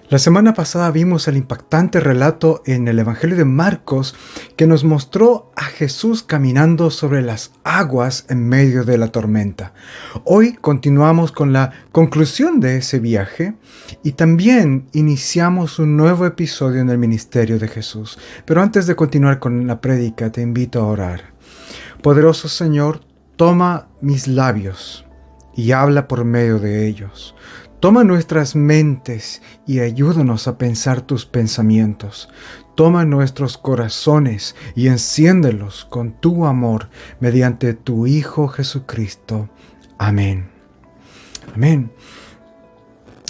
La semana pasada vimos el impactante relato en el Evangelio de Marcos que nos mostró a Jesús caminando sobre las aguas en medio de la tormenta. Hoy continuamos con la conclusión de ese viaje y también iniciamos un nuevo episodio en el ministerio de Jesús. Pero antes de continuar con la prédica, te invito a orar. Poderoso Señor, toma mis labios y habla por medio de ellos. Toma nuestras mentes y ayúdanos a pensar tus pensamientos. Toma nuestros corazones y enciéndelos con tu amor mediante tu Hijo Jesucristo. Amén. Amén.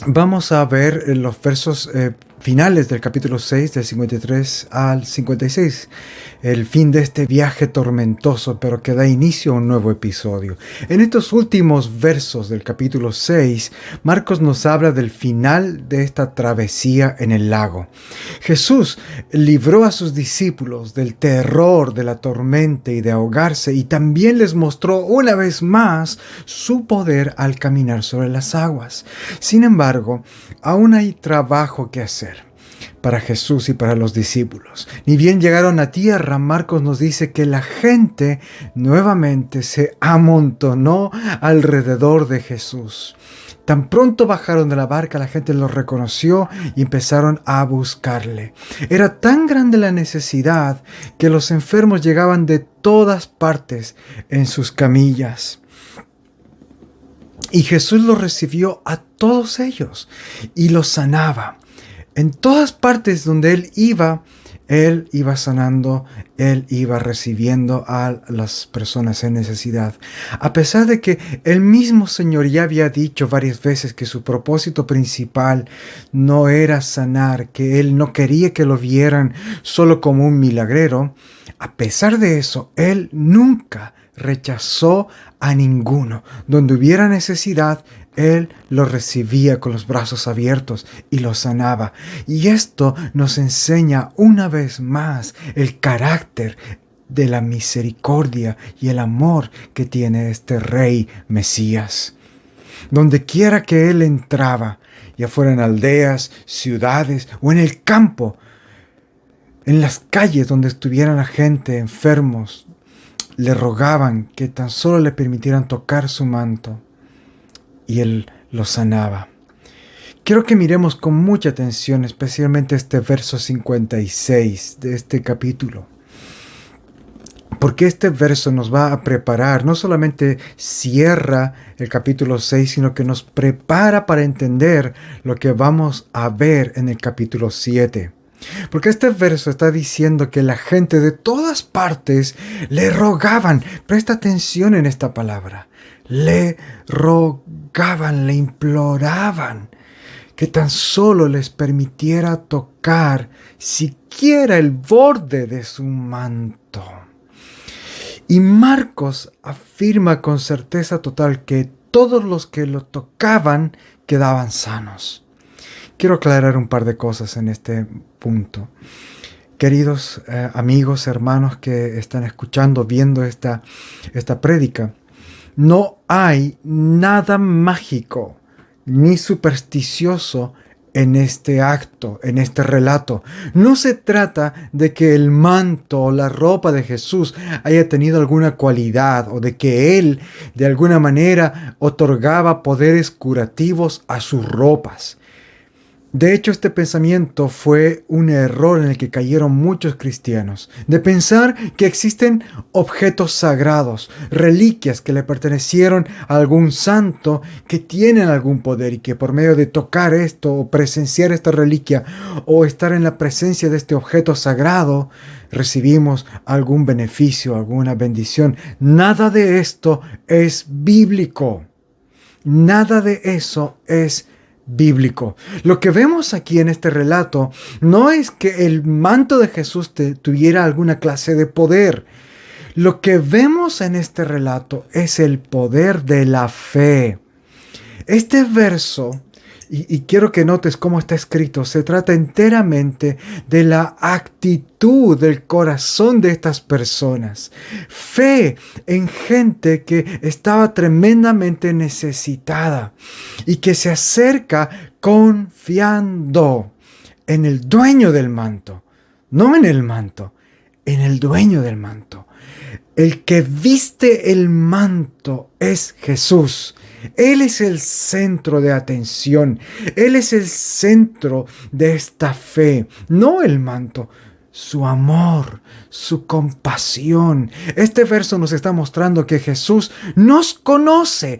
Vamos a ver los versos finales del capítulo 6, del 53 al 56, el fin de este viaje tormentoso, pero que da inicio a un nuevo episodio. En estos últimos versos del capítulo 6, Marcos nos habla del final de esta travesía en el lago. Jesús libró a sus discípulos del terror de la tormenta y de ahogarse, y también les mostró una vez más su poder al caminar sobre las aguas. Sin embargo, aún hay trabajo que hacer para Jesús y para los discípulos. Ni bien llegaron a tierra, Marcos nos dice que la gente nuevamente se amontonó alrededor de Jesús. Tan pronto bajaron de la barca, la gente los reconoció y empezaron a buscarle. Era tan grande la necesidad que los enfermos llegaban de todas partes en sus camillas. Y Jesús los recibió a todos ellos y los sanaba. En todas partes donde Él iba sanando, Él iba recibiendo a las personas en necesidad. A pesar de que el mismo Señor ya había dicho varias veces que su propósito principal no era sanar, que Él no quería que lo vieran solo como un milagrero, a pesar de eso, Él nunca rechazó a ninguno. Donde hubiera necesidad, Él lo recibía con los brazos abiertos y lo sanaba. Y esto nos enseña una vez más el carácter de la misericordia y el amor que tiene este Rey Mesías. Donde quiera que Él entraba, ya fuera en aldeas, ciudades o en el campo, en las calles donde estuviera la gente, enfermos, le rogaban que tan solo le permitieran tocar su manto y Él los sanaba. Quiero que miremos con mucha atención especialmente este verso 56 de este capítulo, porque este verso nos va a preparar, no solamente cierra el capítulo 6, sino que nos prepara para entender lo que vamos a ver en el capítulo 7. Porque este verso está diciendo que la gente de todas partes le rogaban. Presta atención en esta palabra. Le rogaban, le imploraban que tan solo les permitiera tocar siquiera el borde de su manto. Y Marcos afirma con certeza total que todos los que lo tocaban quedaban sanos. Quiero aclarar un par de cosas en este punto. Queridos amigos, hermanos que están escuchando, viendo esta prédica, no hay nada mágico ni supersticioso en este acto, en este relato. No se trata de que el manto o la ropa de Jesús haya tenido alguna cualidad o de que Él de alguna manera otorgaba poderes curativos a sus ropas. De hecho, este pensamiento fue un error en el que cayeron muchos cristianos, de pensar que existen objetos sagrados, reliquias que le pertenecieron a algún santo que tienen algún poder y que por medio de tocar esto o presenciar esta reliquia o estar en la presencia de este objeto sagrado, recibimos algún beneficio, alguna bendición. Nada de esto es bíblico. Nada de eso es bíblico. Lo que vemos aquí en este relato no es que el manto de Jesús tuviera alguna clase de poder. Lo que vemos en este relato es el poder de la fe. Este verso Y quiero que notes cómo está escrito. Se trata enteramente de la actitud del corazón de estas personas. Fe en gente que estaba tremendamente necesitada y que se acerca confiando en el dueño del manto. No en el manto, en el dueño del manto. El que viste el manto es Jesús. Él es el centro de atención. Él es el centro de esta fe, no el manto. Su amor, su compasión. Este verso nos está mostrando que Jesús nos conoce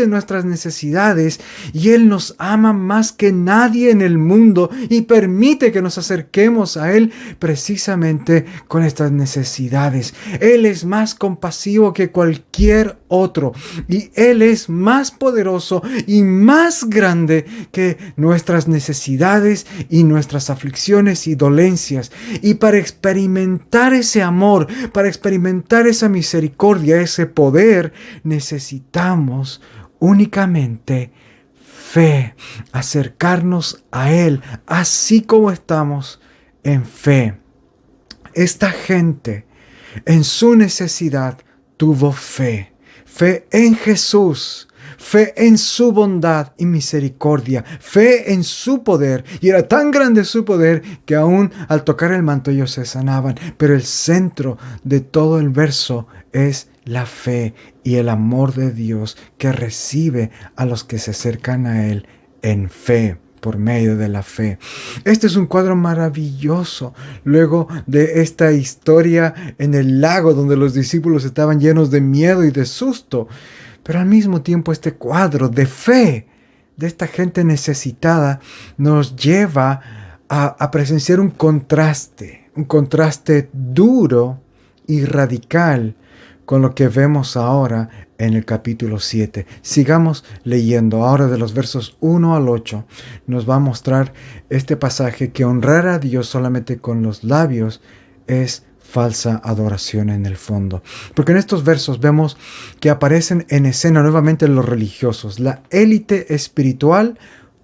nuestras necesidades y Él nos ama más que nadie en el mundo y permite que nos acerquemos a Él precisamente con estas necesidades. Él es más compasivo que cualquier otro y Él es más poderoso y más grande que nuestras necesidades y nuestras aflicciones y dolencias. Y para experimentar ese amor, para experimentar esa misericordia, ese poder, necesitamos únicamente fe, acercarnos a Él, así como estamos en fe. Esta gente, en su necesidad, tuvo fe. Fe en Jesús, fe en su bondad y misericordia, fe en su poder. Y era tan grande su poder que aún al tocar el manto ellos se sanaban. Pero el centro de todo el verso es la fe y el amor de Dios que recibe a los que se acercan a Él en fe. Por medio de la fe. Este es un cuadro maravilloso. Luego de esta historia en el lago donde los discípulos estaban llenos de miedo y de susto. Pero al mismo tiempo este cuadro de fe de esta gente necesitada nos lleva a presenciar un contraste duro y radical con lo que vemos ahora en el capítulo 7. Sigamos leyendo. Ahora de los versos 1 al 8 nos va a mostrar este pasaje que honrar a Dios solamente con los labios es falsa adoración en el fondo. Porque en estos versos vemos que aparecen en escena nuevamente los religiosos, la élite espiritual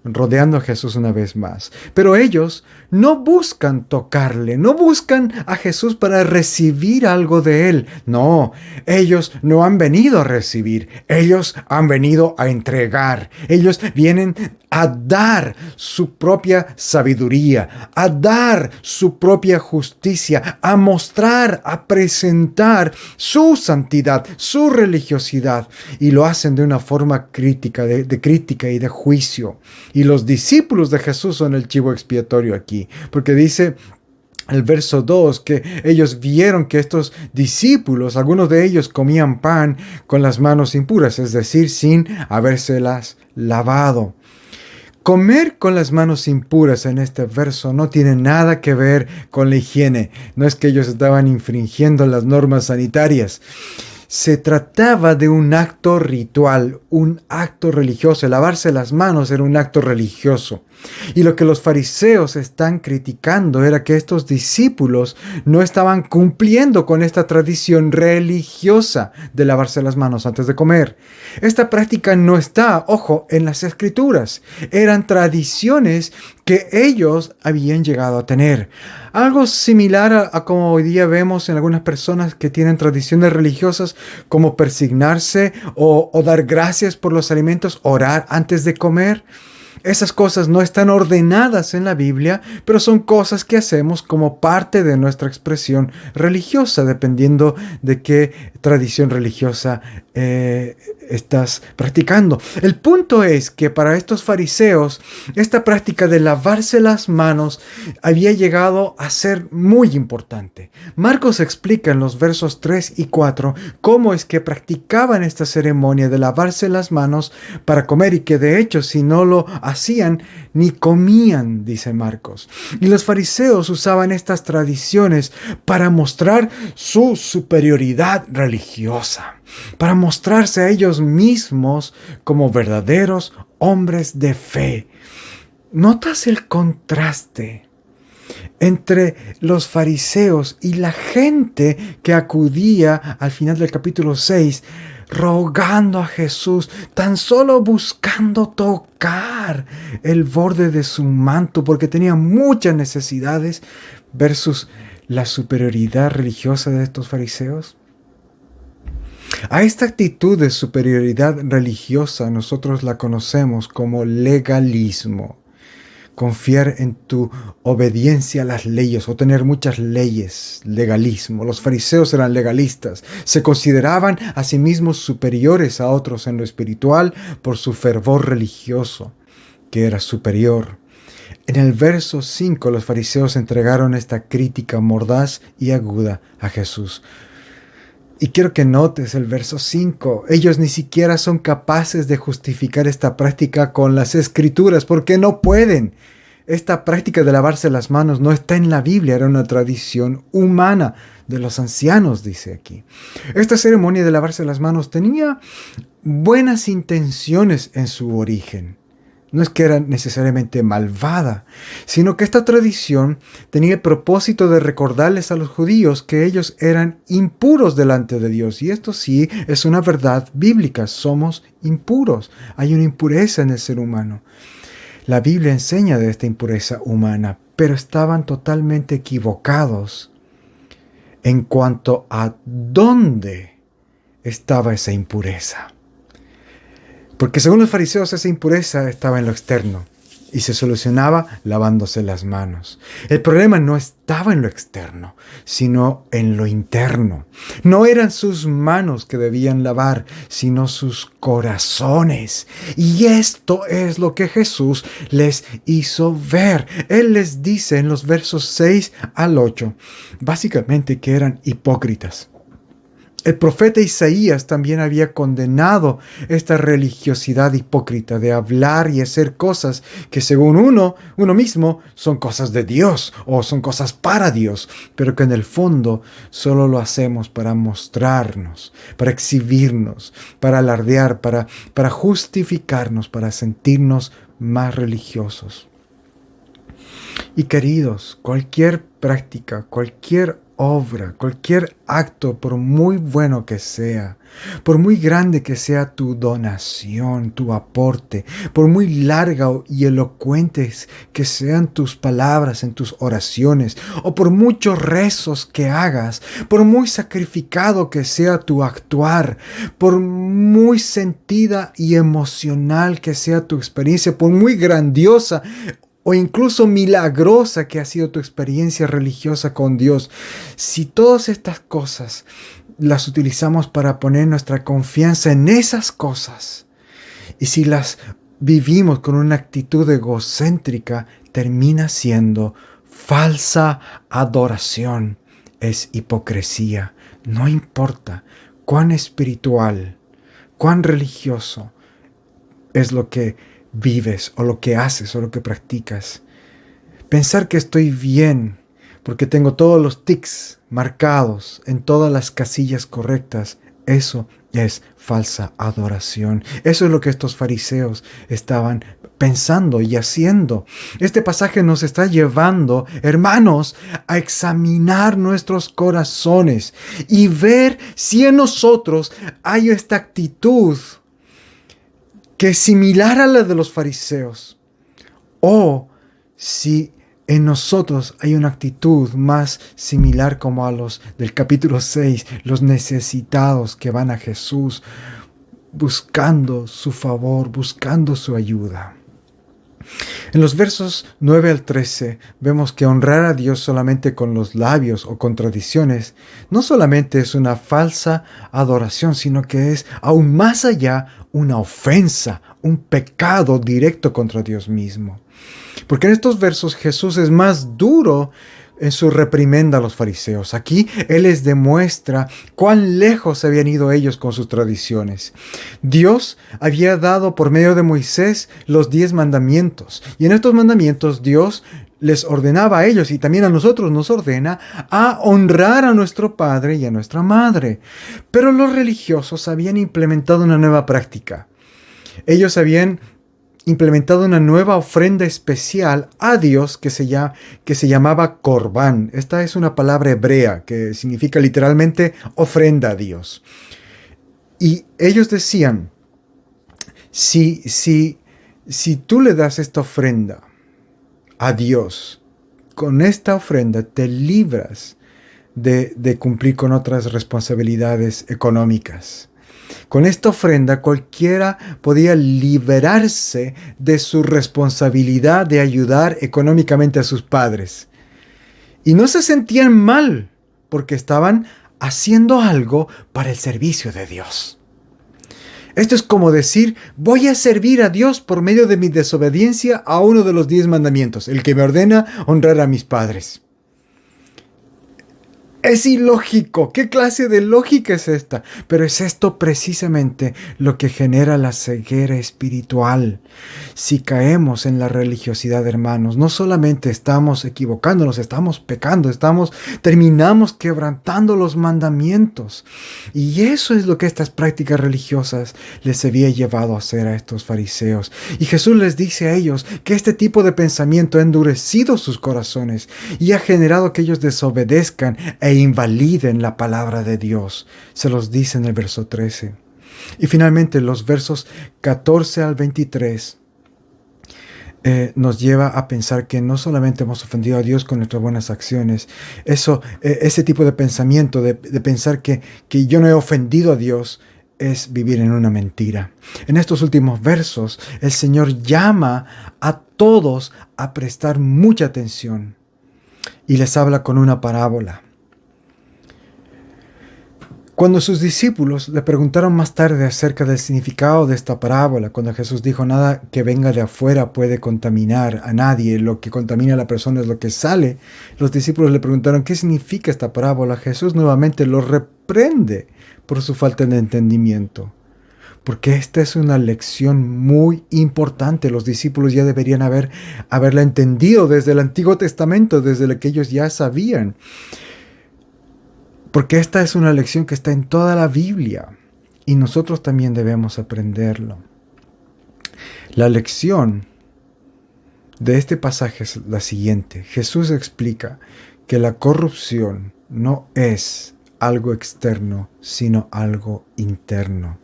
rodeando a Jesús una vez más. Pero ellos no buscan tocarle, no buscan a Jesús para recibir algo de Él. No, ellos no han venido a recibir, ellos han venido a entregar. Ellos vienen a dar su propia sabiduría, a dar su propia justicia, a mostrar, a presentar su santidad, su religiosidad. Y lo hacen de una forma crítica, de crítica y de juicio. Y los discípulos de Jesús son el chivo expiatorio aquí, porque dice el verso 2 que ellos vieron que estos discípulos, algunos de ellos comían pan con las manos impuras, es decir, sin habérselas lavado. Comer con las manos impuras en este verso no tiene nada que ver con la higiene. No es que ellos estaban infringiendo las normas sanitarias. Se trataba de un acto ritual, un acto religioso. El lavarse las manos era un acto religioso. Y lo que los fariseos están criticando era que estos discípulos no estaban cumpliendo con esta tradición religiosa de lavarse las manos antes de comer. Esta práctica no está, ojo, en las escrituras. Eran tradiciones que ellos habían llegado a tener. Algo similar a como hoy día vemos en algunas personas que tienen tradiciones religiosas como persignarse o dar gracias por los alimentos, orar antes de comer. Esas cosas no están ordenadas en la Biblia, pero son cosas que hacemos como parte de nuestra expresión religiosa, dependiendo de qué tradición religiosa estás practicando. El punto es que para estos fariseos, esta práctica de lavarse las manos había llegado a ser muy importante. Marcos explica en los versos 3 y 4 cómo es que practicaban esta ceremonia de lavarse las manos para comer y que de hecho si no lo hacían ni comían, dice Marcos. Y los fariseos usaban estas tradiciones para mostrar su superioridad religiosa, para mostrarse a ellos mismos como verdaderos hombres de fe. ¿Notas el contraste entre los fariseos y la gente que acudía al final del capítulo 6, rogando a Jesús, tan solo buscando tocar el borde de su manto, porque tenía muchas necesidades, versus la superioridad religiosa de estos fariseos. A esta actitud de superioridad religiosa nosotros la conocemos como legalismo. Confiar en tu obediencia a las leyes o tener muchas leyes, legalismo. Los fariseos eran legalistas, se consideraban a sí mismos superiores a otros en lo espiritual por su fervor religioso, que era superior. En el verso 5 los fariseos entregaron esta crítica mordaz y aguda a Jesús. Y quiero que notes el verso 5. Ellos ni siquiera son capaces de justificar esta práctica con las escrituras porque no pueden. Esta práctica de lavarse las manos no está en la Biblia, era una tradición humana de los ancianos, dice aquí. Esta ceremonia de lavarse las manos tenía buenas intenciones en su origen. No es que era necesariamente malvada, sino que esta tradición tenía el propósito de recordarles a los judíos que ellos eran impuros delante de Dios. Y esto sí es una verdad bíblica, somos impuros. Hay una impureza en el ser humano. La Biblia enseña de esta impureza humana, pero estaban totalmente equivocados en cuanto a dónde estaba esa impureza. Porque según los fariseos esa impureza estaba en lo externo y se solucionaba lavándose las manos. El problema no estaba en lo externo, sino en lo interno. No eran sus manos que debían lavar, sino sus corazones. Y esto es lo que Jesús les hizo ver. Él les dice en los versos 6 al 8, básicamente que eran hipócritas. El profeta Isaías también había condenado esta religiosidad hipócrita de hablar y hacer cosas que según uno mismo son cosas de Dios o son cosas para Dios, pero que en el fondo solo lo hacemos para mostrarnos, para exhibirnos, para alardear, para justificarnos, para sentirnos más religiosos. Y queridos, cualquier práctica, cualquier obra, cualquier acto, por muy bueno que sea, por muy grande que sea tu donación, tu aporte, por muy larga y elocuentes que sean tus palabras en tus oraciones, o por muchos rezos que hagas, por muy sacrificado que sea tu actuar, por muy sentida y emocional que sea tu experiencia, por muy grandiosa o incluso milagrosa que ha sido tu experiencia religiosa con Dios, si todas estas cosas las utilizamos para poner nuestra confianza en esas cosas, y si las vivimos con una actitud egocéntrica, termina siendo falsa adoración, es hipocresía. No importa cuán espiritual, cuán religioso es lo que vives o lo que haces o lo que practicas. Pensar que estoy bien porque tengo todos los tics marcados en todas las casillas correctas, eso es falsa adoración. Eso es lo que estos fariseos estaban pensando y haciendo. Este pasaje nos está llevando, hermanos, a examinar nuestros corazones y ver si en nosotros hay esta actitud que es similar a la de los fariseos, o si en nosotros hay una actitud más similar como a los del capítulo 6, los necesitados que van a Jesús buscando su favor, buscando su ayuda. En los versos 9 al 13 vemos que honrar a Dios solamente con los labios o con tradiciones no solamente es una falsa adoración, sino que es aún más allá una ofensa, un pecado directo contra Dios mismo. Porque en estos versos Jesús es más duro en su reprimenda a los fariseos. Aquí Él les demuestra cuán lejos habían ido ellos con sus tradiciones. Dios había dado por medio de Moisés los 10 mandamientos. Y en estos mandamientos Dios les ordenaba a ellos y también a nosotros nos ordena a honrar a nuestro padre y a nuestra madre. Pero los religiosos habían implementado una nueva práctica. Ellos habían implementado una nueva ofrenda especial a Dios que se llamaba Corbán. Esta es una palabra hebrea que significa literalmente ofrenda a Dios. Y ellos decían, si tú le das esta ofrenda a Dios, con esta ofrenda te libras de cumplir con otras responsabilidades económicas. Con esta ofrenda cualquiera podía liberarse de su responsabilidad de ayudar económicamente a sus padres. Y no se sentían mal porque estaban haciendo algo para el servicio de Dios. Esto es como decir, voy a servir a Dios por medio de mi desobediencia a uno de los 10 mandamientos, el que me ordena honrar a mis padres. Es ilógico. ¿Qué clase de lógica es esta? Pero es esto precisamente lo que genera la ceguera espiritual. Si caemos en la religiosidad, hermanos, no solamente estamos equivocándonos, estamos pecando, terminamos quebrantando los mandamientos. Y eso es lo que estas prácticas religiosas les había llevado a hacer a estos fariseos. Y Jesús les dice a ellos que este tipo de pensamiento ha endurecido sus corazones y ha generado que ellos desobedezcan e invaliden la palabra de Dios. Se los dice en el verso 13. Y finalmente los versos 14 al 23 nos lleva a pensar que no solamente hemos ofendido a Dios con nuestras buenas acciones, ese tipo de pensamiento, de pensar que yo no he ofendido a Dios, es vivir en una mentira. En estos últimos versos, el Señor llama a todos a prestar mucha atención y les habla con una parábola. Cuando sus discípulos le preguntaron más tarde acerca del significado de esta parábola, cuando Jesús dijo, nada que venga de afuera puede contaminar a nadie, lo que contamina a la persona es lo que sale, los discípulos le preguntaron, ¿qué significa esta parábola? Jesús nuevamente los reprende por su falta de entendimiento, porque esta es una lección muy importante. Los discípulos ya deberían haberla entendido desde el Antiguo Testamento, desde lo que ellos ya sabían. Porque esta es una lección que está en toda la Biblia y nosotros también debemos aprenderlo. La lección de este pasaje es la siguiente. Jesús explica que la corrupción no es algo externo, sino algo interno.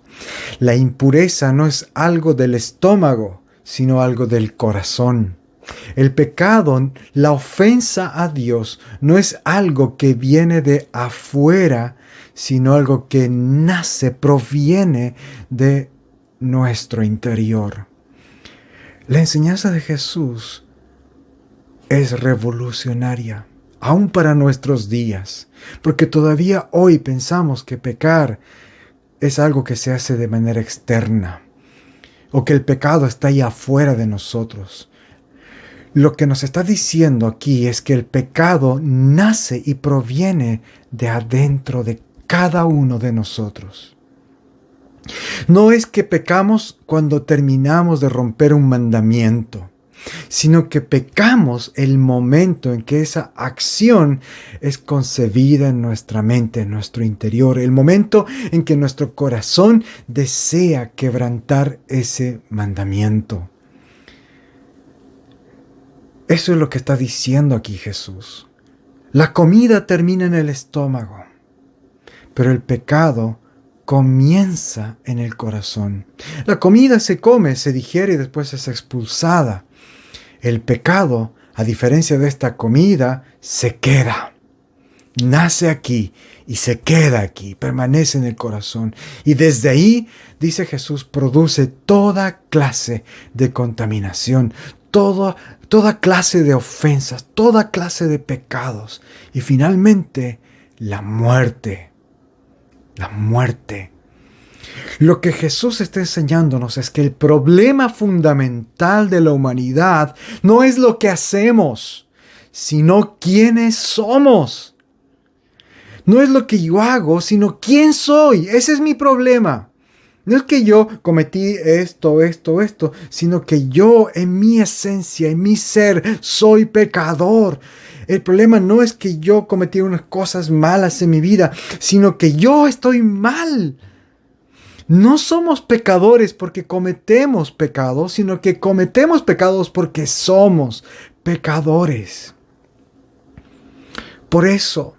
La impureza no es algo del estómago, sino algo del corazón. El pecado, la ofensa a Dios, no es algo que viene de afuera, sino algo que proviene de nuestro interior. La enseñanza de Jesús es revolucionaria, aún para nuestros días, porque todavía hoy pensamos que pecar es algo que se hace de manera externa, o que el pecado está ahí afuera de nosotros. Lo que nos está diciendo aquí es que el pecado nace y proviene de adentro de cada uno de nosotros. No es que pecamos cuando terminamos de romper un mandamiento, sino que pecamos el momento en que esa acción es concebida en nuestra mente, en nuestro interior, el momento en que nuestro corazón desea quebrantar ese mandamiento. Eso es lo que está diciendo aquí Jesús. La comida termina en el estómago, pero el pecado comienza en el corazón. La comida se come, se digiere y después es expulsada. El pecado, a diferencia de esta comida, se queda. Nace aquí y se queda aquí, permanece en el corazón. Y desde ahí, dice Jesús, produce toda clase de contaminación, toda clase de ofensas, toda clase de pecados. Y finalmente, la muerte. La muerte. Lo que Jesús está enseñándonos es que el problema fundamental de la humanidad no es lo que hacemos, sino quiénes somos. No es lo que yo hago, sino quién soy. Ese es mi problema. No es que yo cometí esto, sino que yo en mi esencia, en mi ser, soy pecador. El problema no es que yo cometí unas cosas malas en mi vida, sino que yo estoy mal. No somos pecadores porque cometemos pecados, sino que cometemos pecados porque somos pecadores. Por eso,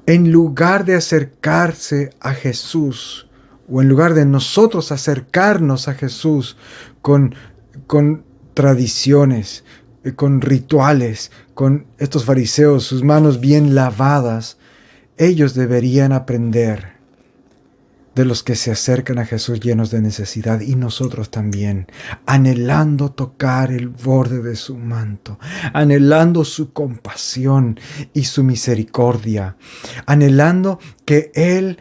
en lugar de acercarse a Jesús, o en lugar de nosotros acercarnos a Jesús con tradiciones, con rituales, con estos fariseos, sus manos bien lavadas, ellos deberían aprender de los que se acercan a Jesús llenos de necesidad, y nosotros también, anhelando tocar el borde de su manto, anhelando su compasión y su misericordia, anhelando que Él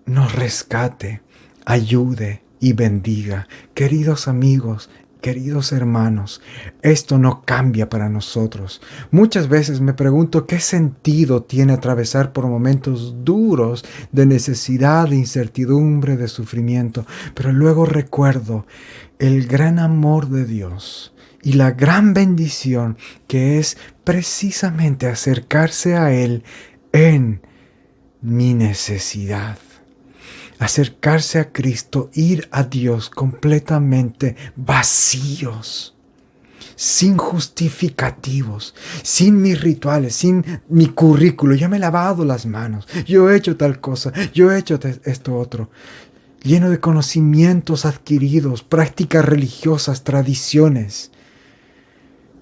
nos rescate, ayude y bendiga. Queridos amigos, queridos hermanos, esto no cambia para nosotros. Muchas veces me pregunto qué sentido tiene atravesar por momentos duros de necesidad, de incertidumbre, de sufrimiento, pero luego recuerdo el gran amor de Dios y la gran bendición que es precisamente acercarse a Él en mi necesidad. Acercarse a Cristo, ir a Dios completamente vacíos, sin justificativos, sin mis rituales, sin mi currículo. Yo me he lavado las manos, yo he hecho tal cosa, yo he hecho esto otro. Lleno de conocimientos adquiridos, prácticas religiosas, tradiciones.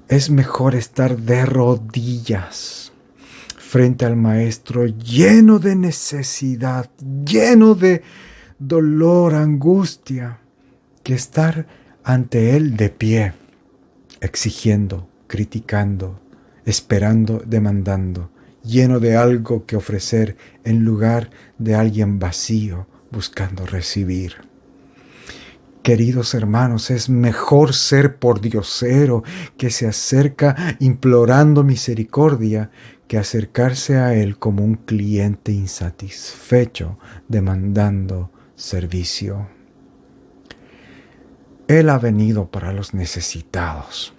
Es mejor estar de rodillas frente al Maestro, lleno de necesidad, lleno de dolor, angustia, que estar ante Él de pie, exigiendo, criticando, esperando, demandando, lleno de algo que ofrecer en lugar de alguien vacío, buscando recibir. Queridos hermanos, es mejor ser pordiosero que se acerca implorando misericordia que acercarse a Él como un cliente insatisfecho demandando servicio. Él ha venido para los necesitados.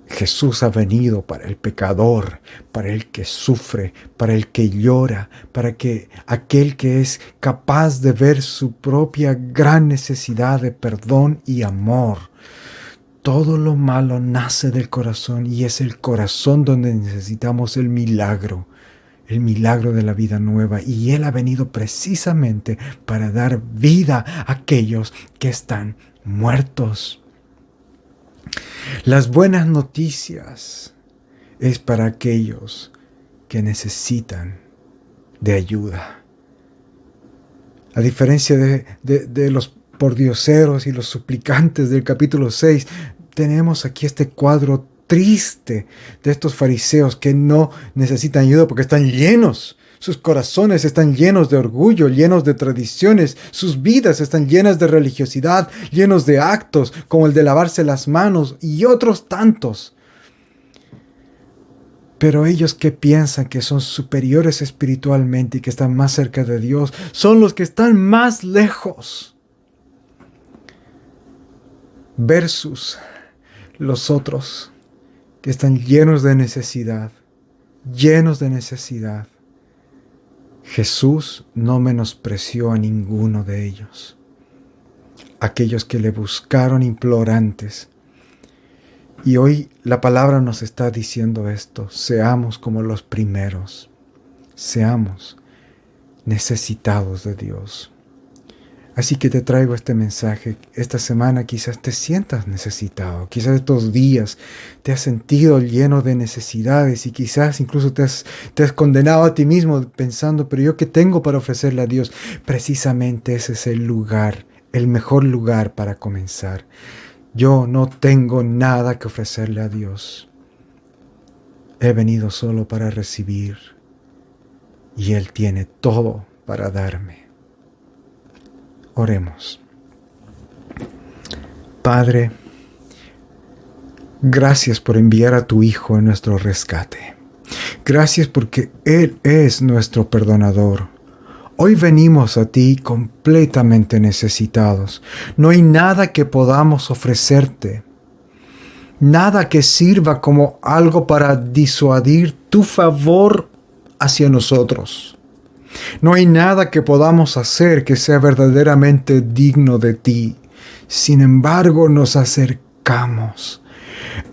Jesús ha venido para el pecador, para el que sufre, para el que llora, para que aquel que es capaz de ver su propia gran necesidad de perdón y amor. Todo lo malo nace del corazón y es el corazón donde necesitamos el milagro de la vida nueva. Y Él ha venido precisamente para dar vida a aquellos que están muertos. Las buenas noticias es para aquellos que necesitan de ayuda. A diferencia de los pordioseros y los suplicantes del capítulo 6, tenemos aquí este cuadro triste de estos fariseos que no necesitan ayuda porque están llenos. Sus corazones están llenos de orgullo, llenos de tradiciones. Sus vidas están llenas de religiosidad, llenos de actos como el de lavarse las manos y otros tantos. Pero ellos que piensan que son superiores espiritualmente y que están más cerca de Dios, son los que están más lejos. Versus los otros que están llenos de necesidad, llenos de necesidad. Jesús no menospreció a ninguno de ellos. Aquellos que le buscaron implorantes. Y hoy la palabra nos está diciendo esto. Seamos como los primeros. Seamos necesitados de Dios. Así que te traigo este mensaje. Esta semana quizás te sientas necesitado. Quizás estos días te has sentido lleno de necesidades y quizás incluso te has condenado a ti mismo pensando, pero ¿yo qué tengo para ofrecerle a Dios? Precisamente ese es el lugar, el mejor lugar para comenzar. Yo no tengo nada que ofrecerle a Dios. He venido solo para recibir y Él tiene todo para darme. Oremos. Padre, gracias por enviar a tu Hijo en nuestro rescate. Gracias porque Él es nuestro perdonador. Hoy venimos a ti completamente necesitados. No hay nada que podamos ofrecerte. Nada que sirva como algo para disuadir tu favor hacia nosotros. No hay nada que podamos hacer que sea verdaderamente digno de ti. Sin embargo, nos acercamos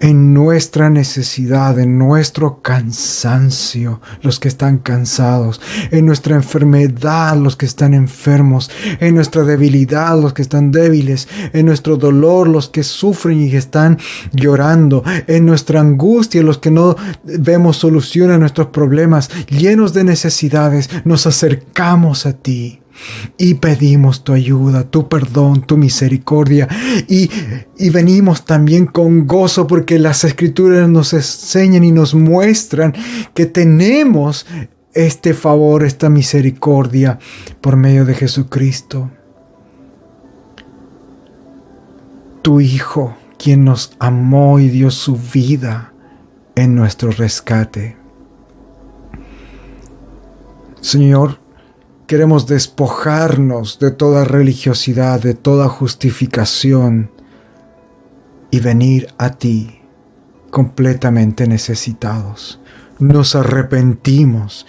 en nuestra necesidad, en nuestro cansancio, los que están cansados, en nuestra enfermedad, los que están enfermos, en nuestra debilidad, los que están débiles, en nuestro dolor, los que sufren y que están llorando, en nuestra angustia, los que no vemos solución a nuestros problemas, llenos de necesidades, nos acercamos a ti. Y pedimos tu ayuda, tu perdón, tu misericordia. Y venimos también con gozo porque las Escrituras nos enseñan y nos muestran que tenemos este favor, esta misericordia por medio de Jesucristo, tu Hijo, quien nos amó y dio su vida en nuestro rescate. Señor, queremos despojarnos de toda religiosidad, de toda justificación y venir a ti completamente necesitados. Nos arrepentimos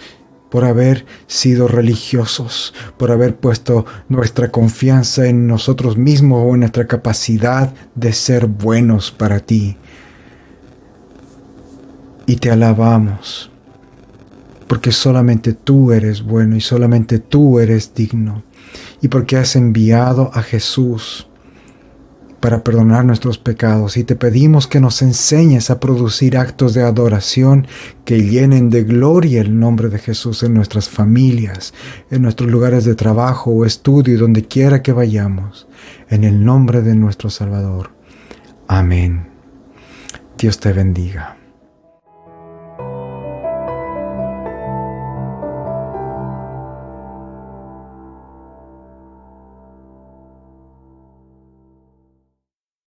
por haber sido religiosos, por haber puesto nuestra confianza en nosotros mismos o en nuestra capacidad de ser buenos para ti. Y te alabamos, porque solamente tú eres bueno y solamente tú eres digno, y porque has enviado a Jesús para perdonar nuestros pecados, y te pedimos que nos enseñes a producir actos de adoración que llenen de gloria el nombre de Jesús en nuestras familias, en nuestros lugares de trabajo o estudio, donde quiera que vayamos, en el nombre de nuestro Salvador. Amén. Dios te bendiga.